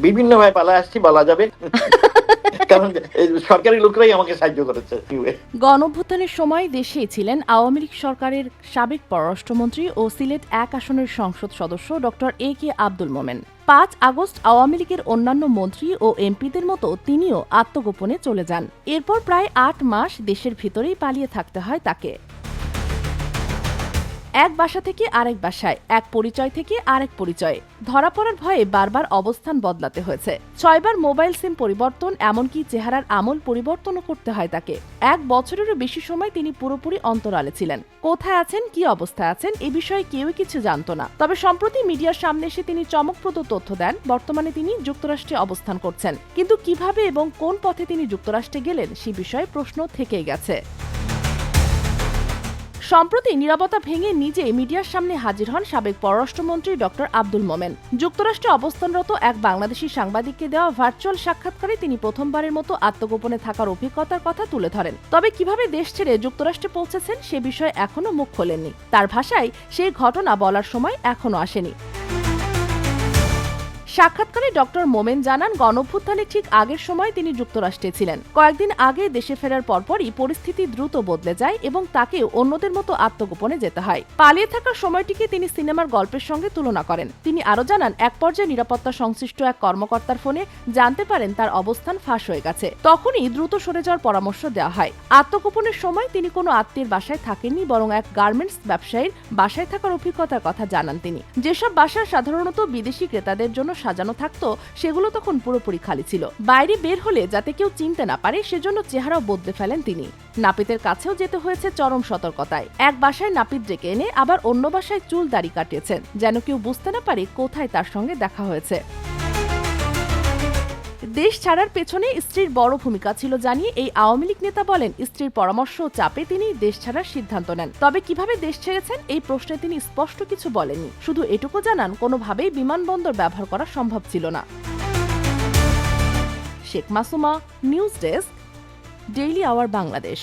বিভিন্ন ভাবে পালা আসছি বলা যাবে, কারণ সরকারি লোকরাই আমাকে সাহায্য করেছে। গণঅভ্যুত্থানের সময় দেশেই ছিলেন আওয়ামী লীগ সরকারের সাবেক পররাষ্ট্রমন্ত্রী ও সিলেট ১ আসনের সংসদ সদস্য doctor A K Abdul Momen. ৫ August Awami লীগের অন্যান্য মন্ত্রী ও এমপিদের মতো তিনিও আত্মগোপনে চলে যান। এরপর প্রায় ৮ মাস দেশের ভিতরেই পালিয়ে থাকতে হয় তাকে। এক বাসা থেকে আরেক বাসায়, এক পরিচয় থেকে আরেক পরিচয়ে ধরা পড়ার ভয়ে বারবার অবস্থান বদলাতে হয়েছে। ৬ বার মোবাইল সিম পরিবর্তন, এমনকি চেহারার আমল পরিবর্তনও করতে হয় তাকে। ১ বছরেরও বেশি সময় তিনি পুরোপুরি অন্তরালে ছিলেন। কোথায় আছেন, কি অবস্থায় আছেন এ বিষয়ে কেউই কিছু জানত না। তবে সম্প্রতি মিডিয়ার সামনে এসে তিনি চমকপ্রদ তথ্য দেন। বর্তমানে তিনি যুক্তরাষ্ট্রে অবস্থান করছেন, কিন্তু কিভাবে এবং কোন পথে তিনি যুক্তরাষ্ট্রে গেলেন সে বিষয়ে প্রশ্ন থেকেই গেছে। সম্প্রতি নীরবতা ভেঙে নিজে মিডিয়ার সামনে হাজির হন সাবেক পররাষ্ট্রমন্ত্রী ডক্টর আব্দুল মোমেন। যুক্তরাষ্ট্রে অবস্থানরত এক বাংলাদেশি সাংবাদিককে দেওয়া ভার্চুয়াল সাক্ষাৎকারে তিনি প্রথমবারের মতো আত্মগোপনে থাকার অভিজ্ঞতার কথা তুলে ধরেন। তবে কিভাবে দেশ ছেড়ে যুক্তরাষ্ট্রে পৌঁছেছেন সে বিষয়ে এখনও মুখ খোলেননি। তার ভাষায়, সেই ঘটনা বলার সময় এখনও আসেনি। সাক্ষাৎকারে ডক্টর মোমেন জানান, গণঅভ্যুত্থানের ঠিক আগের সময় তিনি যুক্তরাষ্ট্রে ছিলেন। কয়েকদিন আগে দেশে ফেরার পরপরই পরিস্থিতি দ্রুত বদলে যায় এবং তাকেও অন্যদের মতো আত্মগোপনে যেতে হয়। পালিয়ে থাকার সময়টিকে তিনি সিনেমার গল্পের সঙ্গে তুলনা করেন। তিনি আরও জানান, এক পর্যায়ে নিরাপত্তা সংশ্লিষ্ট এক কর্মকর্তার ফোনে জানতে পারেন তার অবস্থান ফাঁস হয়ে গেছে। তখনই দ্রুত সরে যাওয়ার পরামর্শ দেওয়া হয়। আত্মগোপনের সময় তিনি কোনো আত্মীয়ের বাসায় থাকেননি, বরং এক গার্মেন্টস ব্যবসায়ীর বাসায় থাকার অভিজ্ঞতার কথা জানান তিনি। যেসব বাসা সাধারণত বিদেশি ক্রেতাদের জন্য সাজানো থাকতো সেগুলো তখন পুরোপুরি খালি ছিল। বাইরে বের হলে যাতে কেউ চিনতে না পারে সেজন্য চেহারাও বদলে ফেলেন তিনি। নাপিতের কাছেও যেতে হয়েছে চরম সতর্কতায়। এক বাসায় নাপিত ডেকে এনে আবার অন্য বাসায় চুল দাড়ি কাটিয়েছেন, যেন কেউ বুঝতে না পারে কোথায় তার সঙ্গে দেখা হয়েছে। দেশ ছাড়ার পেছনে স্ত্রীর বড় ভূমিকা ছিল জানিয়ে এই আওয়ামী লীগ নেতা বলেন, স্ত্রীর পরামর্শ ও চাপে তিনি দেশ ছাড়ার সিদ্ধান্ত নেন। তবে কিভাবে দেশ ছেড়েছেন এই প্রশ্নে তিনি স্পষ্ট কিছু বলেননি। শুধু এটুকু জানান, কোনোভাবেই বিমানবন্দর ব্যবহার করা সম্ভব ছিল না। Sheikh Masuma, news desk, daily our Bangladesh.